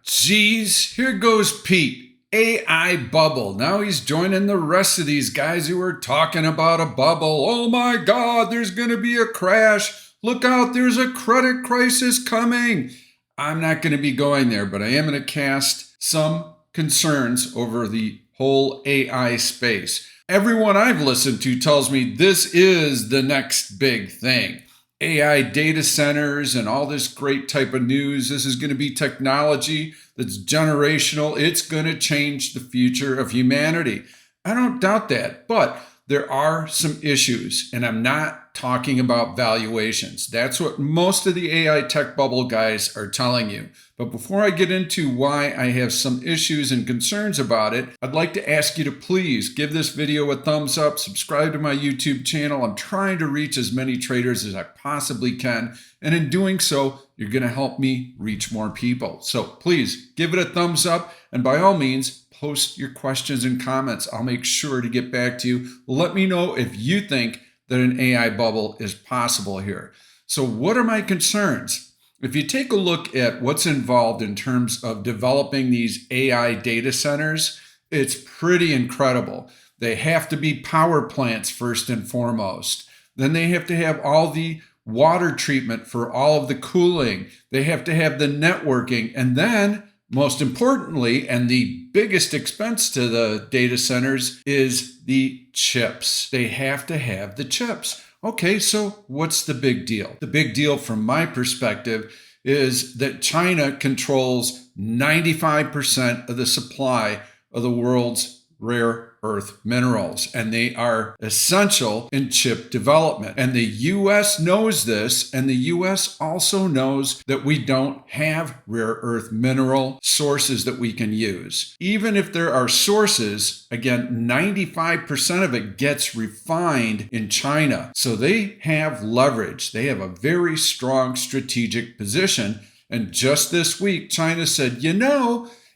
Geez, here goes Pete. AI bubble. Now he's joining the rest of these guys who are talking about a bubble. Oh my God, there's going to be a crash. Look out, there's a credit crisis coming. I'm not going to be going there, but I am going to cast some concerns over the whole AI space. Everyone I've listened to tells me this is the next big thing. AI data centers and all this great type of news. This is going to be technology that's generational. It's going to change the future of humanity. I don't doubt that, but there are some issues, and I'm not talking about valuations. That's what most of the AI tech bubble guys are telling you. But before I get into why I have some issues and concerns about it, I'd like to ask you to please give this video a thumbs up, subscribe to my YouTube channel. I'm trying to reach as many traders as I possibly can. And in doing so, you're going to help me reach more people. So please give it a thumbs up. And by all means, post your questions and comments. I'll make sure to get back to you. Let me know if you think that an AI bubble is possible here. So what are my concerns? If you take a look at what's involved in terms of developing these AI data centers, it's pretty incredible. They have to be power plants first and foremost. Then they have to have all the water treatment for all of the cooling. They have to have the networking. And then, most importantly, and the biggest expense to the data centers is the chips. They have to have the chips. Okay, so what's the big deal? The big deal from my perspective is that China controls 95% of the supply of the world's rare earth minerals, and they are essential in chip development. And the US knows this, and the US also knows that we don't have rare earth mineral sources that we can use. Even if there are sources, again, 95% of it gets refined in China. So they have leverage. They have a very strong strategic position. And just this week, China said,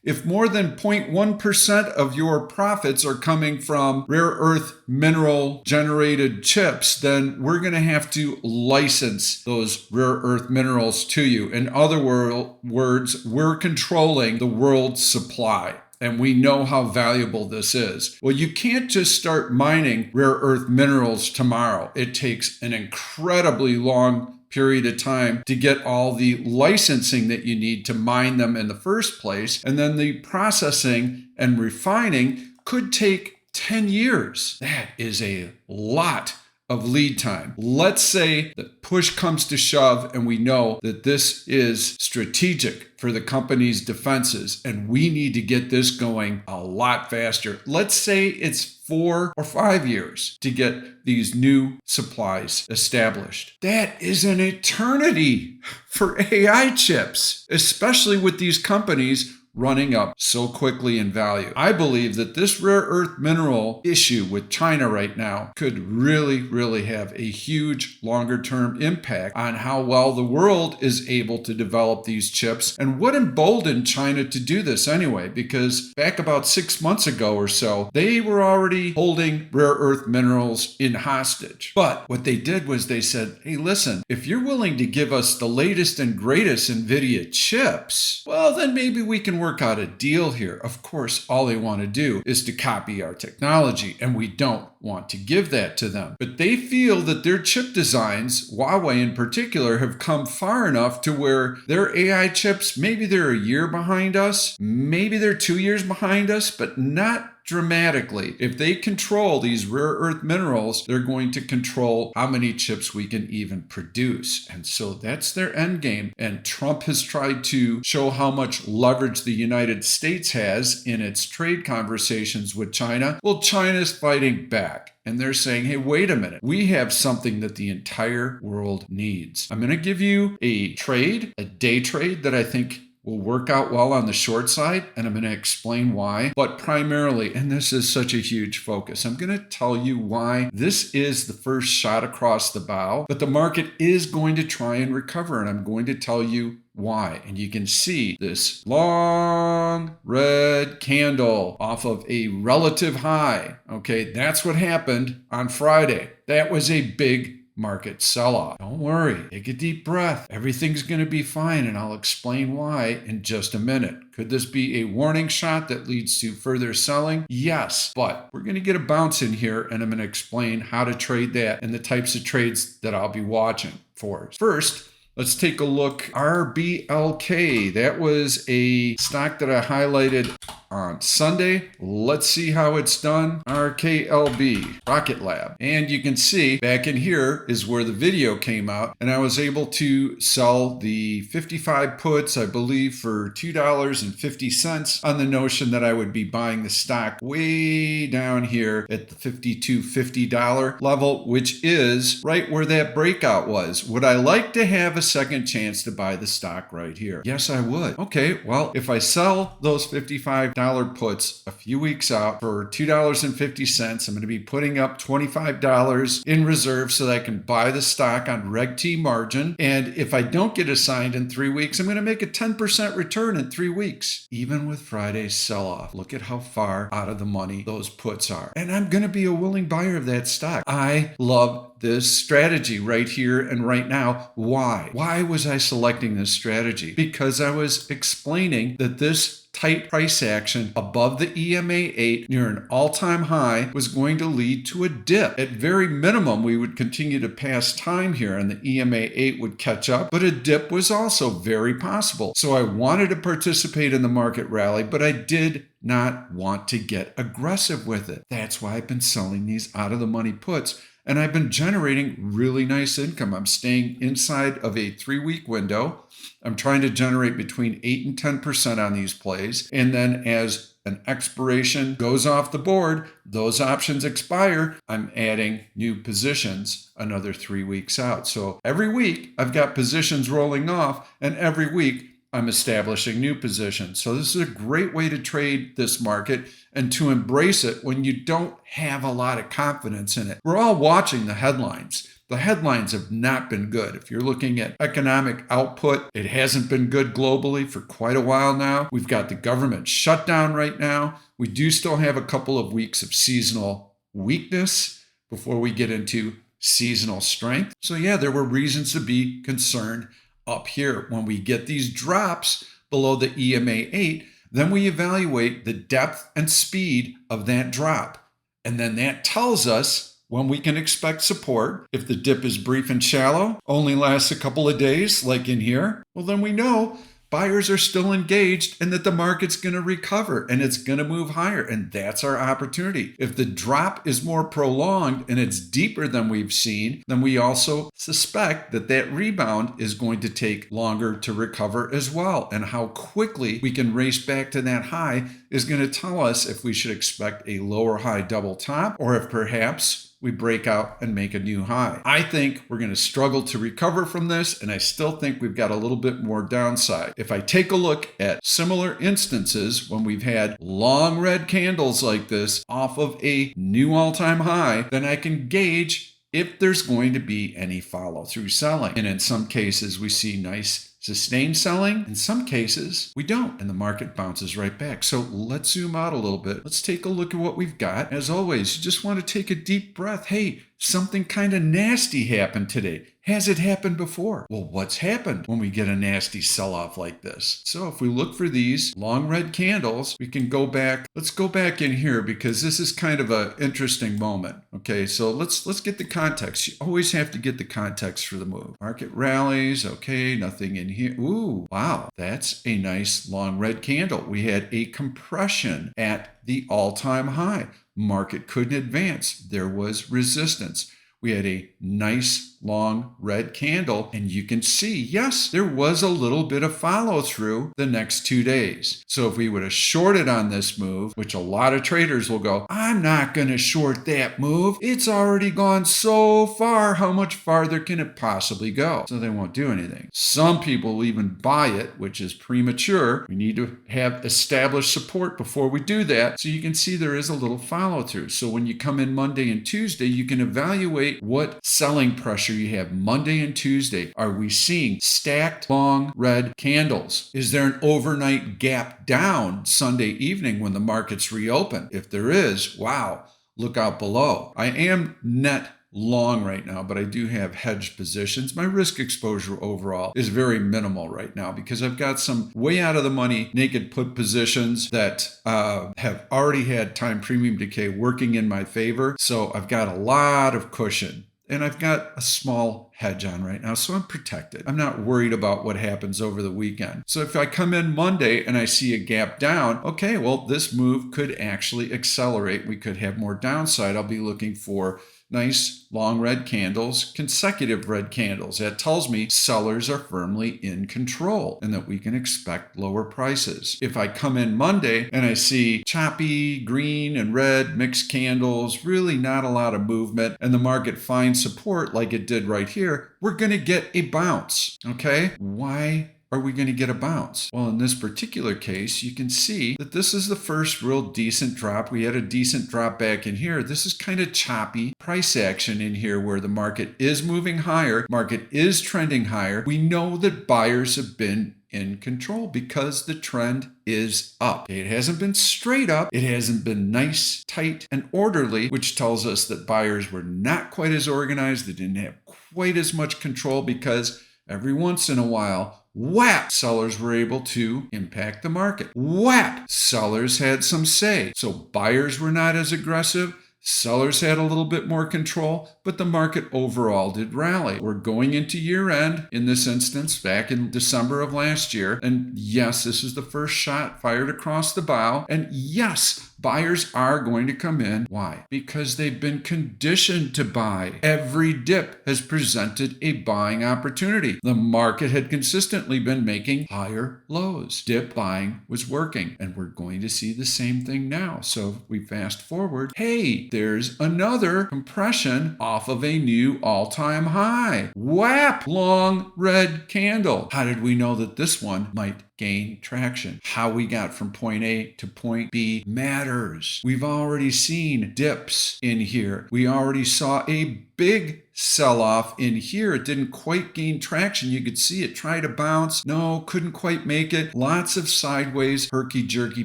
if more than 0.1% of your profits are coming from rare earth mineral generated chips, then we're going to have to license those rare earth minerals to you. In other words, we're controlling the world's supply. And we know how valuable this is. Well, you can't just start mining rare earth minerals tomorrow. It takes an incredibly long period of time to get all the licensing that you need to mine them in the first place. And then the processing and refining could take 10 years. That is a lot of lead time. Let's say that push comes to shove and we know that this is strategic for the company's defenses and we need to get this going a lot faster. Let's say it's 4 or 5 years to get these new supplies established. That is an eternity for AI chips, especially with these companies running up so quickly in value. I believe that this rare earth mineral issue with China right now could really have a huge longer term impact on how well the world is able to develop these chips. And what emboldened China to do this anyway? Because back about 6 months ago or so, they were already holding rare earth minerals in hostage. But what they did was they said, hey, listen, if you're willing to give us the latest and greatest NVIDIA chips, well, then maybe we can work out a deal here. Of course, all they want to do is to copy our technology, and we don't want to give that to them. But they feel that their chip designs, Huawei in particular, have come far enough to where their AI chips, maybe they're a year behind us, maybe they're 2 years behind us, but not dramatically. If they control these rare earth minerals, they're going to control how many chips we can even produce. And so that's their end game. And Trump has tried to show how much leverage the United States has in its trade conversations with China. Well, China's fighting back. And they're saying, hey, wait a minute. We have something that the entire world needs. I'm going to give you a day trade that I think will work out well on the short side, and I'm going to explain why. But primarily, and this is such a huge focus, I'm going to tell you why this is the first shot across the bow, but the market is going to try and recover, and I'm going to tell you why. And you can see this long red candle off of a relative high. Okay, that's what happened on Friday. That was a big market sell-off. Don't worry, take a deep breath. Everything's going to be fine, and I'll explain why in just a minute. Could this be a warning shot that leads to further selling? Yes, but we're going to get a bounce in here, and I'm going to explain how to trade that and the types of trades that I'll be watching for. First, let's take a look. RBLK, that was a stock that I highlighted on Sunday. Let's see how it's done. RKLB, Rocket Lab. And you can see back in here is where the video came out, and I was able to sell the 55 puts, I believe, for $2.50 on the notion that I would be buying the stock way down here at the $52.50 level, which is right where that breakout was. Would I like to have a second chance to buy the stock right here? Yes, I would. Okay, well, if I sell those $55 puts a few weeks out for $2.50, I'm going to be putting up $25 in reserve so that I can buy the stock on Reg T margin. And if I don't get assigned in 3 weeks, I'm going to make a 10% return in 3 weeks, even with Friday's sell-off. Look at how far out of the money those puts are. And I'm going to be a willing buyer of that stock. I love this strategy right here and right now. Why? Why was I selecting this strategy? Because I was explaining that this tight price action above the EMA 8 near an all-time high was going to lead to a dip. At very minimum, we would continue to pass time here and the EMA 8 would catch up, but a dip was also very possible. So I wanted to participate in the market rally, but I did not want to get aggressive with it. That's why I've been selling these out of the money puts. And I've been generating really nice income. I'm staying inside of a 3-week window. I'm trying to generate between 8 and 10% on these plays. And then as an expiration goes off the board, those options expire, I'm adding new positions another 3 weeks out. So every week I've got positions rolling off, and every week I'm establishing new positions. So this is a great way to trade this market and to embrace it when you don't have a lot of confidence in it. We're all watching the headlines. The headlines have not been good. If you're looking at economic output, it hasn't been good globally for quite a while now. We've got the government shutdown right now. We do still have a couple of weeks of seasonal weakness before we get into seasonal strength. So yeah, there were reasons to be concerned up here. When we get these drops below the EMA 8, then we evaluate the depth and speed of that drop. And then that tells us when we can expect support. If the dip is brief and shallow, only lasts a couple of days, like in here, well, then we know buyers are still engaged and that the market's going to recover and it's going to move higher. And that's our opportunity. If the drop is more prolonged and it's deeper than we've seen, then we also suspect that that rebound is going to take longer to recover as well. And how quickly we can race back to that high is going to tell us if we should expect a lower high double top or if perhaps we break out and make a new high. I think we're going to struggle to recover from this, and I still think we've got a little bit more downside. If I take a look at similar instances when we've had long red candles like this off of a new all-time high, then I can gauge if there's going to be any follow-through selling. And in some cases, we see nice sustained selling. In some cases, we don't, and the market bounces right back. So let's zoom out a little bit. Let's take a look at what we've got. As always, you just want to take a deep breath. Hey, something kind of nasty happened today. Has it happened before? Well, what's happened when we get a nasty sell-off like this? So if we look for these long red candles, we can go back. Let's go back in here because this is kind of an interesting moment. Okay, so let's get the context. You always have to get the context for the move. Market rallies. Okay, nothing in here. Ooh, wow, that's a nice long red candle. We had a compression at the all-time high. Market couldn't advance. There was resistance. We had a nice long red candle, and you can see, yes, there was a little bit of follow through the next 2 days. So if we would have shorted on this move, which a lot of traders will go, I'm not going to short that move. It's already gone so far. How much farther can it possibly go? So they won't do anything. Some people will even buy it, which is premature. We need to have established support before we do that. So you can see there is a little follow through. So when you come in Monday and Tuesday, you can evaluate what selling pressure you have Monday and Tuesday. Are we seeing stacked long red candles? Is there an overnight gap down Sunday evening when the markets reopen? If there is, wow, look out below. I am net long right now, but I do have hedged positions. My risk exposure overall is very minimal right now because I've got some way out of the money naked put positions that have already had time premium decay working in my favor. So I've got a lot of cushion. And I've got a small hedge on right now, so I'm protected. I'm not worried about what happens over the weekend. So if I come in Monday and I see a gap down, okay, well, this move could actually accelerate. We could have more downside. I'll be looking for nice long red candles, consecutive red candles. That tells me sellers are firmly in control and that we can expect lower prices. If I come in Monday and I see choppy green and red mixed candles, really not a lot of movement, and the market finds support like it did right here, we're going to get a bounce. Okay? Why are we going to get a bounce? Well, in this particular case, you can see that this is the first real decent drop. We had a decent drop back in here. This is kind of choppy price action in here where the market is moving higher, market is trending higher. We know that buyers have been in control because the trend is up. It hasn't been straight up. It hasn't been nice, tight, and orderly, which tells us that buyers were not quite as organized. They didn't have quite as much control because every once in a while, whap, sellers were able to impact the market. Whap, sellers had some say. So buyers were not as aggressive. Sellers had a little bit more control, but the market overall did rally. We're going into year end in this instance back in December of last year. And yes, this is the first shot fired across the bow. And yes, buyers are going to come in. Why? Because they've been conditioned to buy. Every dip has presented a buying opportunity. The market had consistently been making higher lows. Dip buying was working, and we're going to see the same thing now. So if we fast forward, hey, there's another compression off of a new all-time high. Whap! Long red candle. How did we know that this one might gain traction? How we got from point A to point B matters. We've already seen dips in here. We already saw a big sell-off in here. It didn't quite gain traction. You could see it try to bounce. No, couldn't quite make it. Lots of sideways, herky-jerky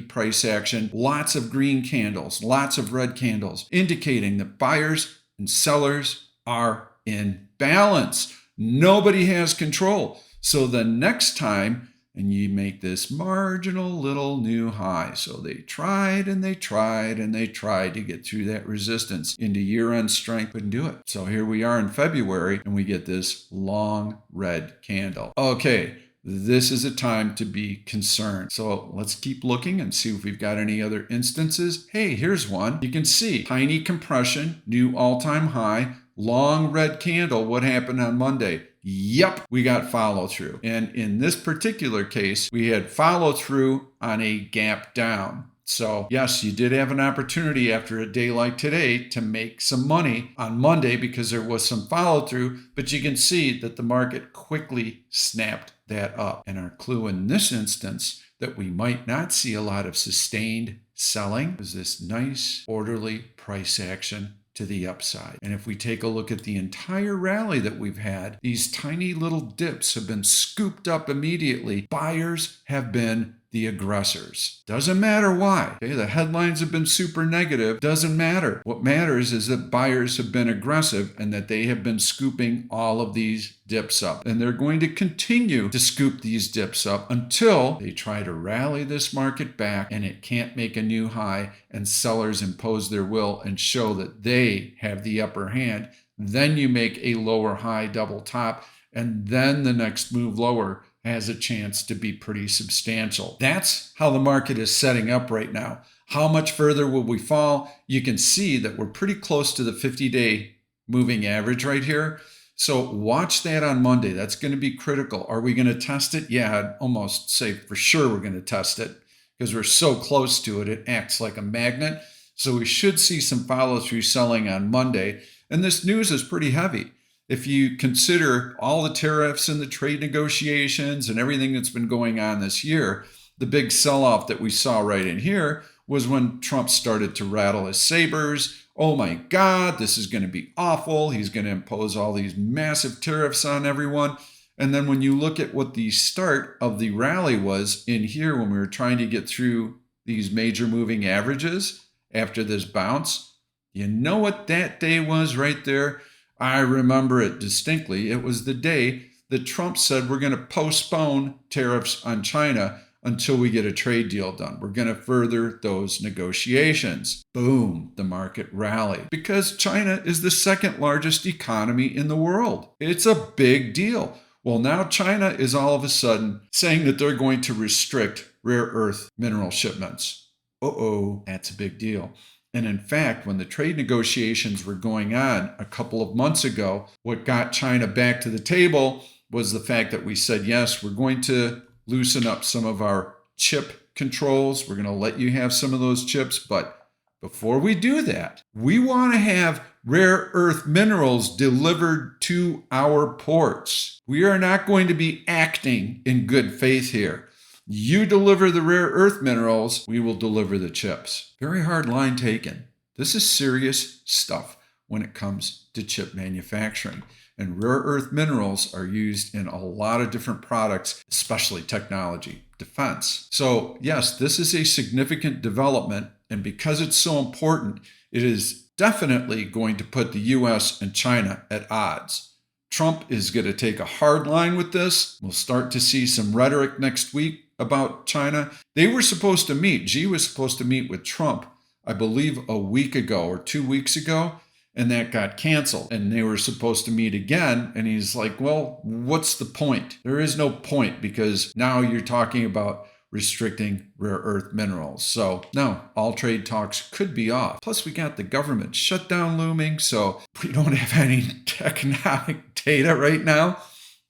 price action. Lots of green candles. Lots of red candles, indicating that buyers and sellers are in balance. Nobody has control. So the next time, and you make this marginal little new high. So they tried and they tried and they tried to get through that resistance into year-end strength, couldn't do it. So here we are in February and we get this long red candle. Okay, this is a time to be concerned. So let's keep looking and see if we've got any other instances. Hey, here's one. You can see tiny compression, new all-time high, long red candle. What happened on Monday? Yep, we got follow through. And in this particular case, we had follow through on a gap down. So yes, you did have an opportunity after a day like today to make some money on Monday because there was some follow through, but you can see that the market quickly snapped that up. And our clue in this instance that we might not see a lot of sustained selling is this nice orderly price action to the upside. And if we take a look at the entire rally that we've had, these tiny little dips have been scooped up immediately. Buyers have been the aggressors. Doesn't matter why. Okay, the headlines have been super negative. Doesn't matter. What matters is that buyers have been aggressive and that they have been scooping all of these dips up. And they're going to continue to scoop these dips up until they try to rally this market back and it can't make a new high and sellers impose their will and show that they have the upper hand. Then you make a lower high double top and then the next move lower has a chance to be pretty substantial. That's how the market is setting up right now. How much further will we fall? You can see that we're pretty close to the 50-day moving average right here. So watch that on Monday. That's going to be critical. Are we going to test it? Yeah, I'd almost say for sure we're going to test it because we're so close to it. It acts like a magnet. So we should see some follow-through selling on Monday. And this news is pretty heavy. If you consider all the tariffs and the trade negotiations and everything that's been going on this year, the big sell-off that we saw right in here was when Trump started to rattle his sabers. Oh my God, this is going to be awful. He's going to impose all these massive tariffs on everyone. And then when you look at what the start of the rally was in here when we were trying to get through these major moving averages after this bounce, you know what that day was right there? I remember it distinctly. It was the day that Trump said we're going to postpone tariffs on China until we get a trade deal done. We're going to further those negotiations. Boom, the market rallied because China is the second largest economy in the world. It's a big deal. Well, now China is all of a sudden saying that they're going to restrict rare earth mineral shipments. That's a big deal. And in fact, when the trade negotiations were going on a couple of months ago, what got China back to the table was the fact that we said, yes, we're going to loosen up some of our chip controls. We're going to let you have some of those chips. But before we do that, we want to have rare earth minerals delivered to our ports. We are not going to be acting in good faith here. You deliver the rare earth minerals, we will deliver the chips. Very hard line taken. This is serious stuff when it comes to chip manufacturing. And rare earth minerals are used in a lot of different products, especially technology, defense. So yes, this is a significant development. And because it's so important, it is definitely going to put the US and China at odds. Trump is going to take a hard line with this. We'll start to see some rhetoric next week about China. They were supposed to meet. Xi was supposed to meet with Trump, I believe, a week ago or 2 weeks ago, and that got canceled. And they were supposed to meet again. And he's like, well, what's the point? There is no point because now you're talking about restricting rare earth minerals. So no, all trade talks could be off. Plus we got the government shutdown looming. So we don't have any economic data right now.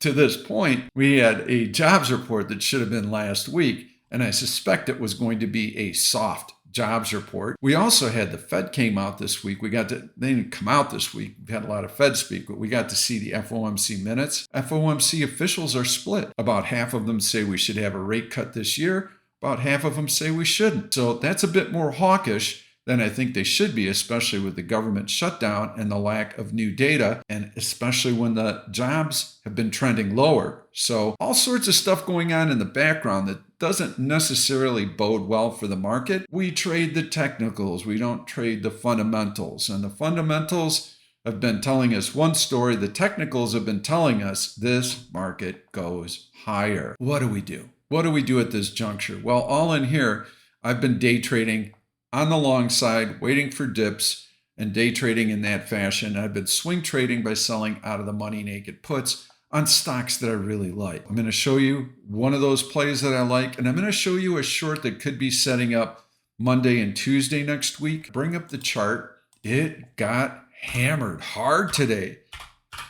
To this point, we had a jobs report that should have been last week, and I suspect it was going to be a soft jobs report. We also had the Fed came out this week. They didn't come out this week. We've had a lot of Fed speak, but we got to see the FOMC minutes. FOMC officials are split. About half of them say we should have a rate cut this year. About half of them say we shouldn't. So that's a bit more hawkish than I think they should be, especially with the government shutdown and the lack of new data, and especially when the jobs have been trending lower. So all sorts of stuff going on in the background that doesn't necessarily bode well for the market. We trade the technicals. We don't trade the fundamentals. And the fundamentals have been telling us one story. The technicals have been telling us this market goes higher. What do we do? What do we do at this juncture? Well, all in here, I've been day trading on the long side, waiting for dips and day trading in that fashion. I've been swing trading by selling out of the money naked puts on stocks that I really like. I'm going to show you one of those plays that I like, and I'm going to show you a short that could be setting up Monday and Tuesday next week. Bring up the chart. It got hammered hard today,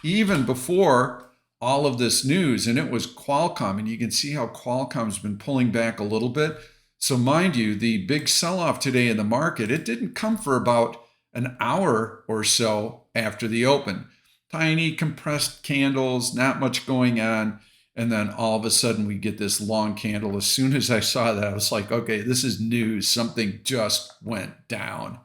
even before all of this news, and it was Qualcomm, and you can see how Qualcomm's been pulling back a little bit. So mind you, the big sell-off today in the market, it didn't come for about an hour or so after the open. Tiny compressed candles, not much going on. And then all of a sudden we get this long candle. As soon as I saw that, I was like, okay, this is news. Something just went down.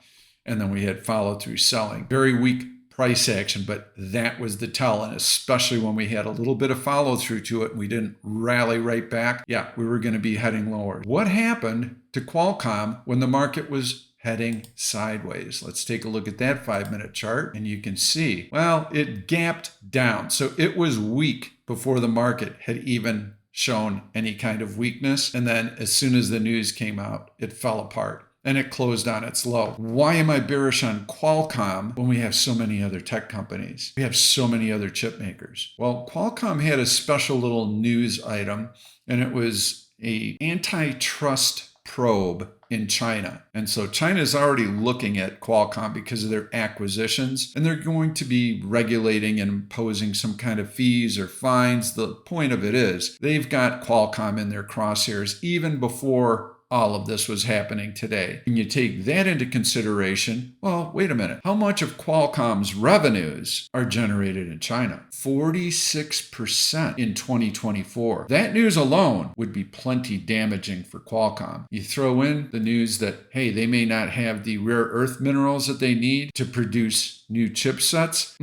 And then we had follow-through selling. Very weak price action, but that was the tell. And especially when we had a little bit of follow through to it and we didn't rally right back, yeah, we were going to be heading lower. What happened to Qualcomm when the market was heading sideways? Let's take a look at that 5-minute chart and you can see, well, it gapped down. So it was weak before the market had even shown any kind of weakness. And then as soon as the news came out, it fell apart. And it closed on its low. Why am I bearish on Qualcomm when we have so many other tech companies? We have so many other chip makers. Well, Qualcomm had a special little news item, and it was an antitrust probe in China. And so China is already looking at Qualcomm because of their acquisitions, and they're going to be regulating and imposing some kind of fees or fines. The point of it is they've got Qualcomm in their crosshairs even before all of this was happening today. When you take that into consideration, well, wait a minute. How much of Qualcomm's revenues are generated in China? 46% in 2024. That news alone would be plenty damaging for Qualcomm. You throw in the news that, hey, they may not have the rare earth minerals that they need to produce new chipsets.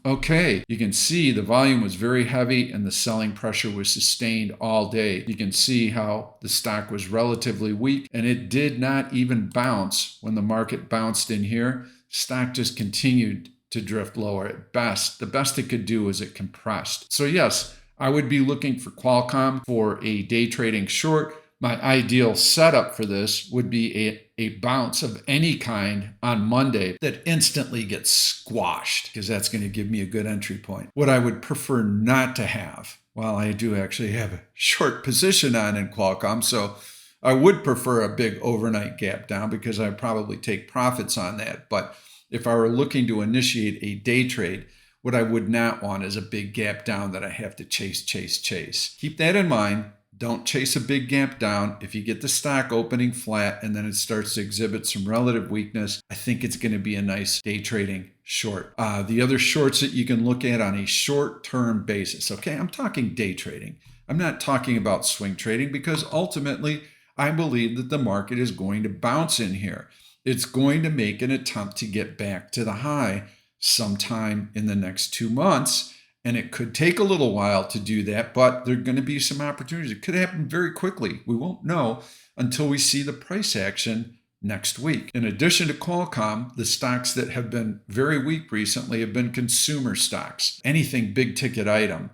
Okay. You can see the volume was very heavy and the selling pressure was sustained all day. You can see how the stock was relatively weak and it did not even bounce when the market bounced in here. Stock just continued to drift lower at best. The best it could do is it compressed. So yes, I would be looking for Qualcomm for a day trading short. My ideal setup for this would be a bounce of any kind on Monday that instantly gets squashed, because that's going to give me a good entry point. What I would prefer not to have, well, I do actually have a short position on in Qualcomm, so I would prefer a big overnight gap down because I'd probably take profits on that. But if I were looking to initiate a day trade, what I would not want is a big gap down that I have to chase. Keep that in mind. Don't chase a big gap down. If you get the stock opening flat and then it starts to exhibit some relative weakness, I think it's going to be a nice day trading short. The other shorts that you can look at on a short-term basis, okay? I'm talking day trading. I'm not talking about swing trading, because ultimately I believe that the market is going to bounce in here. It's going to make an attempt to get back to the high sometime in the next 2 months. And it could take a little while to do that, but there are going to be some opportunities. It could happen very quickly. We won't know until we see the price action next week. In addition to Qualcomm, the stocks that have been very weak recently have been consumer stocks. Anything big ticket item,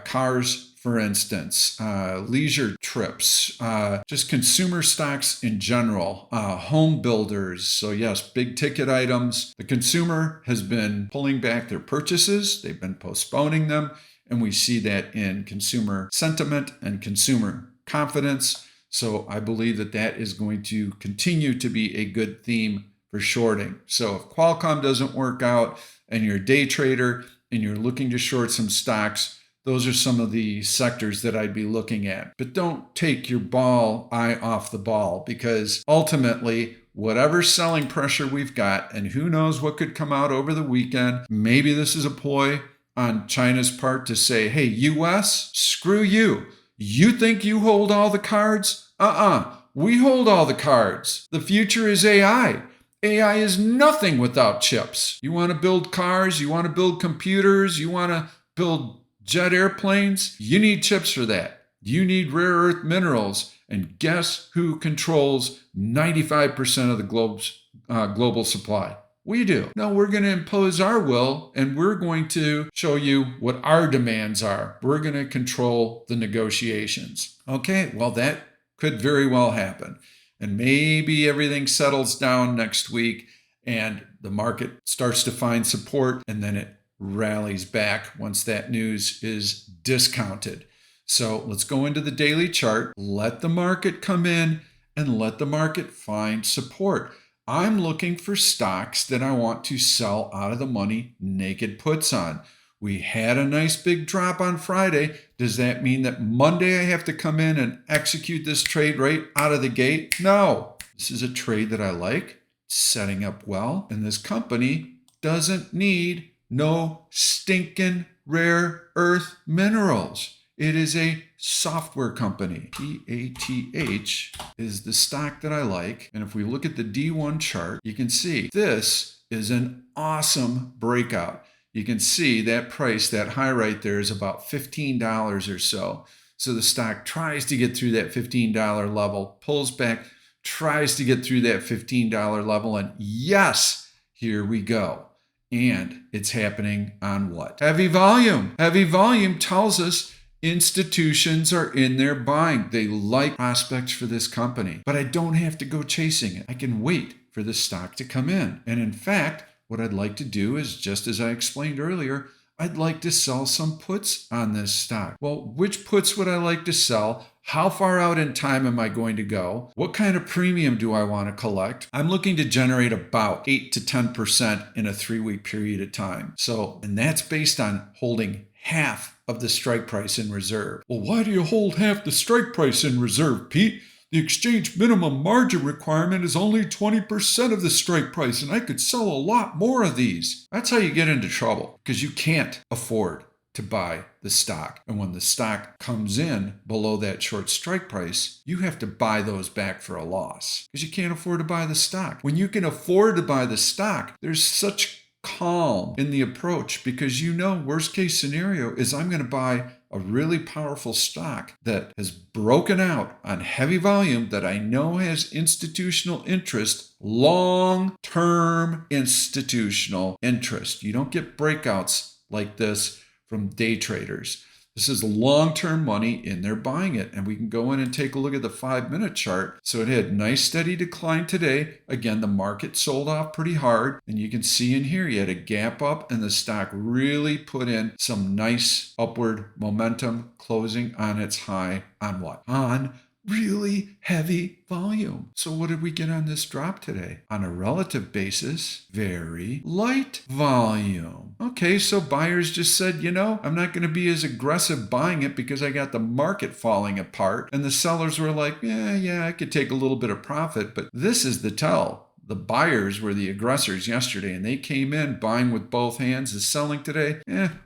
cars, for instance, leisure trips, just consumer stocks in general, home builders. So yes, big ticket items. The consumer has been pulling back their purchases. They've been postponing them. And we see that in consumer sentiment and consumer confidence. So I believe that that is going to continue to be a good theme for shorting. So if Qualcomm doesn't work out and you're a day trader and you're looking to short some stocks, those are some of the sectors that I'd be looking at. But don't take your eye off the ball, because ultimately, whatever selling pressure we've got, and who knows what could come out over the weekend, maybe this is a ploy on China's part to say, hey, US, screw you. You think you hold all the cards? We hold all the cards. The future is AI. AI is nothing without chips. You want to build cars, you want to build computers, you want to build jet airplanes, you need chips for that. You need rare earth minerals. And guess who controls 95% of the global supply? We do. Now we're going to impose our will, and we're going to show you what our demands are. We're going to control the negotiations. Okay, well, that could very well happen. And maybe everything settles down next week and the market starts to find support, and then it rallies back once that news is discounted. So let's go into the daily chart, let the market come in, and let the market find support. I'm looking for stocks that I want to sell out of the money naked puts on. We had a nice big drop on Friday. Does that mean that Monday I have to come in and execute this trade right out of the gate? No. This is a trade that I like, setting up well, and this company doesn't need no stinking rare earth minerals. It is a software company. PATH is the stock that I like. And if we look at the D1 chart, you can see this is an awesome breakout. You can see that price, that high right there, is about $15 or so. So the stock tries to get through that $15 level, pulls back, tries to get through that $15 level, and yes, here we go. And it's happening on what? Heavy volume. Heavy volume tells us institutions are in there buying. They like prospects for this company. But I don't have to go chasing it. I can wait for the stock to come in. And in fact, what I'd like to do is, just as I explained earlier, I'd like to sell some puts on this stock. Well, which puts would I like to sell? How far out in time am I going to go? What kind of premium do I want to collect? I'm looking to generate about 8 to 10% in a 3-week period of time. So, and that's based on holding half of the strike price in reserve. Well, why do you hold half the strike price in reserve, Pete? The exchange minimum margin requirement is only 20% of the strike price, and I could sell a lot more of these. That's how you get into trouble, because you can't afford to buy the stock. And when the stock comes in below that short strike price, you have to buy those back for a loss, because you can't afford to buy the stock. When you can afford to buy the stock, there's such calm in the approach, because you know worst case scenario is I'm going to buy a really powerful stock that has broken out on heavy volume that I know has institutional interest, long-term institutional interest. You don't get breakouts like this from day traders. This is long-term money in there buying it. And we can go in and take a look at the 5-minute chart. So it had nice steady decline today. Again, the market sold off pretty hard. And you can see in here, you had a gap up and the stock really put in some nice upward momentum, closing on its high on what? On really heavy volume. So what did we get on this drop today? On a relative basis, very light volume. Okay, so buyers just said, I'm not going to be as aggressive buying it because I got the market falling apart. And the sellers were like, yeah, I could take a little bit of profit, but this is the tell. The buyers were the aggressors yesterday, and they came in buying with both hands. The selling today,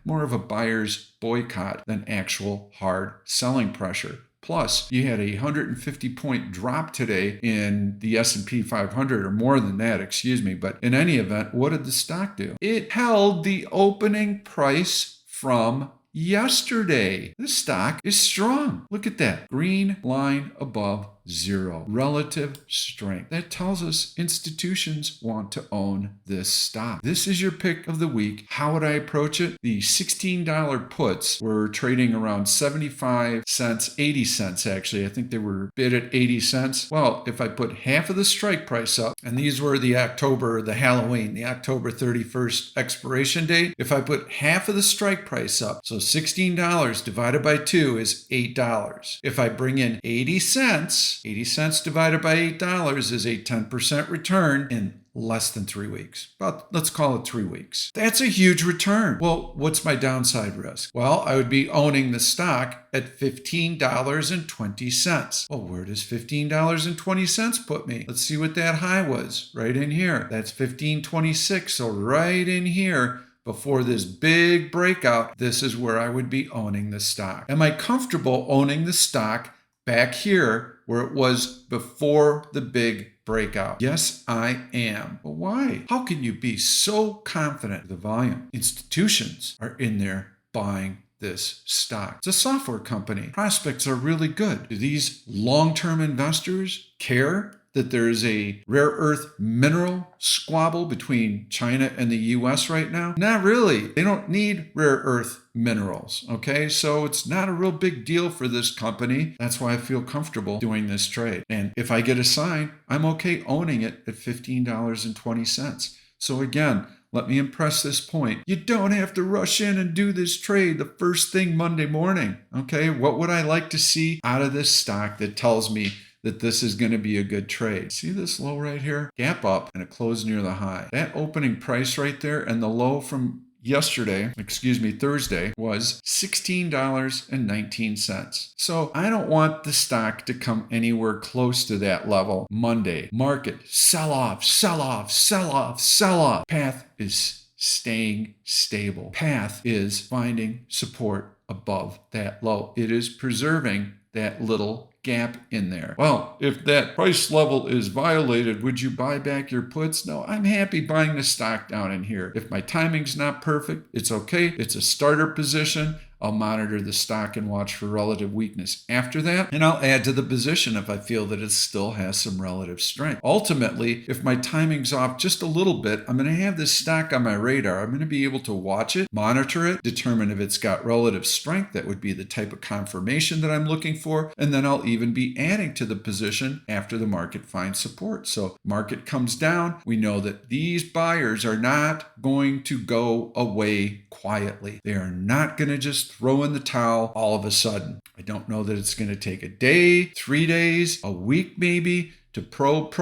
more of a buyer's boycott than actual hard selling pressure. Plus, you had a 150-point drop today in the S&P 500, or more than that, excuse me. But in any event, what did the stock do? It held the opening price from yesterday. This stock is strong. Look at that. Green line above zero. Relative strength. That tells us institutions want to own this stock. This is your pick of the week. How would I approach it? The $16 puts were trading around 75 cents, 80 cents actually. I think they were bid at 80 cents. Well, if I put half of the strike price up, and these were the October 31st expiration date. If I put half of the strike price up, so $16 divided by 2 is $8. If I bring in 80 cents divided by $8 is a 10% return in less than 3 weeks. But let's call it 3 weeks. That's a huge return. Well, what's my downside risk? Well, I would be owning the stock at $15.20. Well, where does $15.20 put me? Let's see what that high was. Right in here. That's $15.26. So right in here, before this big breakout, this is where I would be owning the stock. Am I comfortable owning the stock back here where it was before the big breakout? Yes, I am. But why? How can you be so confident of the volume? Institutions are in there buying this stock. It's a software company. Prospects are really good. Do these long-term investors care that there's a rare earth mineral squabble between China and the US right now? Not really. They don't need rare earth minerals, okay? So it's not a real big deal for this company. That's why I feel comfortable doing this trade. And if I get a sign, I'm okay owning it at $15.20. So again, let me impress this point. You don't have to rush in and do this trade the first thing Monday morning, okay? What would I like to see out of this stock that tells me that this is going to be a good trade? See this low right here? Gap up and it closed near the high. That opening price right there and the low from Thursday, was $16.19. So I don't want the stock to come anywhere close to that level Monday. Market, sell off, sell off, sell off, sell off. Path is staying stable. Path is finding support above that low. It is preserving that little gap in there. Well, if that price level is violated, would you buy back your puts? No, I'm happy buying the stock down in here. If my timing's not perfect, it's okay. It's a starter position. I'll monitor the stock and watch for relative weakness after that, and I'll add to the position if I feel that it still has some relative strength. Ultimately, if my timing's off just a little bit, I'm going to have this stock on my radar. I'm going to be able to watch it, monitor it, determine if it's got relative strength. That would be the type of confirmation that I'm looking for, and then I'll even be adding to the position after the market finds support. So market comes down, we know that these buyers are not going to go away quietly. They are not going to just throw in the towel all of a sudden. I don't know that it's going to take a day, 3 days, a week maybe to probe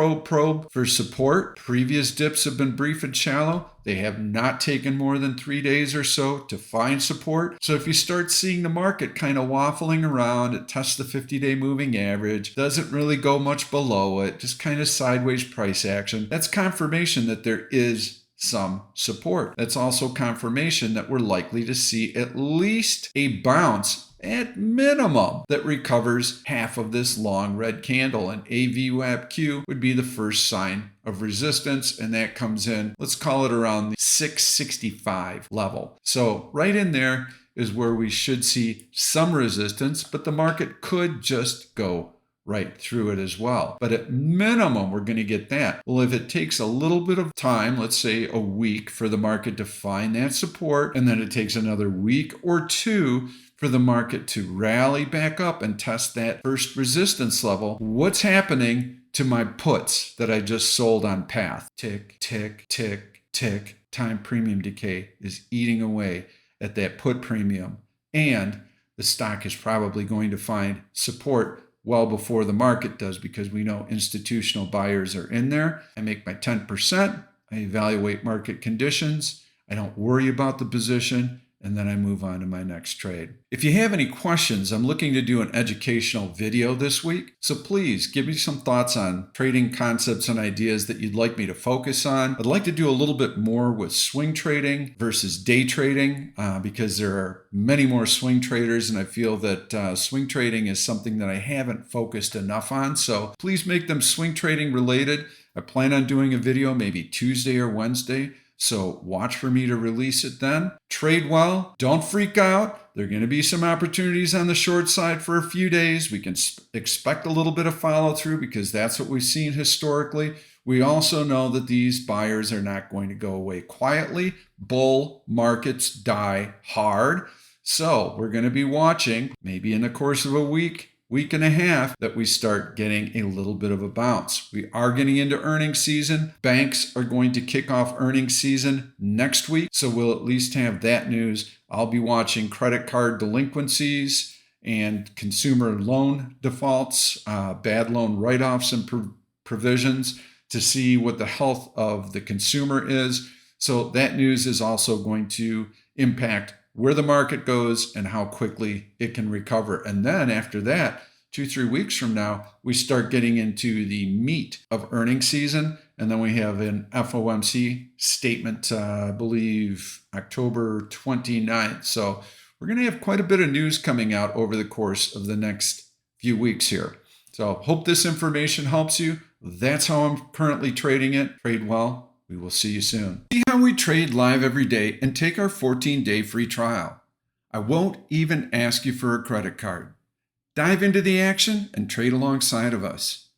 for support. Previous dips have been brief and shallow. They have not taken more than 3 days or so to find support. So if you start seeing the market kind of waffling around, it tests the 50-day moving average, doesn't really go much below it, just kind of sideways price action, that's confirmation that there is some support. That's also confirmation that we're likely to see at least a bounce at minimum that recovers half of this long red candle, and AVWAP-Q would be the first sign of resistance, and that comes in, let's call it around the 665 level. So right in there is where we should see some resistance, but the market could just go right through it as well. But at minimum, we're going to get that. Well, if it takes a little bit of time, let's say a week for the market to find that support, and then it takes another week or two for the market to rally back up and test that first resistance level, what's happening to my puts that I just sold on path? Tick, tick, tick, tick. Time premium decay is eating away at that put premium. And the stock is probably going to find support well before the market does, because we know institutional buyers are in there. I make my 10%. I evaluate market conditions. I don't worry about the position. And then I move on to my next trade. If you have any questions, I'm looking to do an educational video this week. So please give me some thoughts on trading concepts and ideas that you'd like me to focus on. I'd like to do a little bit more with swing trading versus day trading because there are many more swing traders, and I feel that swing trading is something that I haven't focused enough on. So please make them swing trading related. I plan on doing a video maybe Tuesday or Wednesday. So watch for me to release it then. Trade well. Don't freak out. There are going to be some opportunities on the short side for a few days. We can expect a little bit of follow through because that's what we've seen historically. We also know that these buyers are not going to go away quietly. Bull markets die hard. So we're going to be watching maybe in the course of a week and a half that we start getting a little bit of a bounce. We are getting into earnings season. Banks are going to kick off earnings season next week, so we'll at least have that news. I'll be watching credit card delinquencies and consumer loan defaults, bad loan write-offs and provisions to see what the health of the consumer is. So that news is also going to impact where the market goes and how quickly it can recover. And then after that, 2-3 weeks from now, we start getting into the meat of earnings season. And then we have an FOMC statement, I believe, October 29th. So we're going to have quite a bit of news coming out over the course of the next few weeks here. So hope this information helps you. That's how I'm currently trading it. Trade well. We will see you soon. See how we trade live every day and take our 14-day free trial. I won't even ask you for a credit card. Dive into the action and trade alongside of us.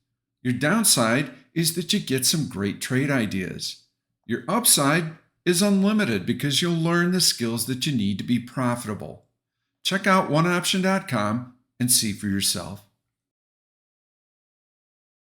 Your downside is that you get some great trade ideas. Your upside is unlimited because you'll learn the skills that you need to be profitable. Check out OneOption.com and see for yourself.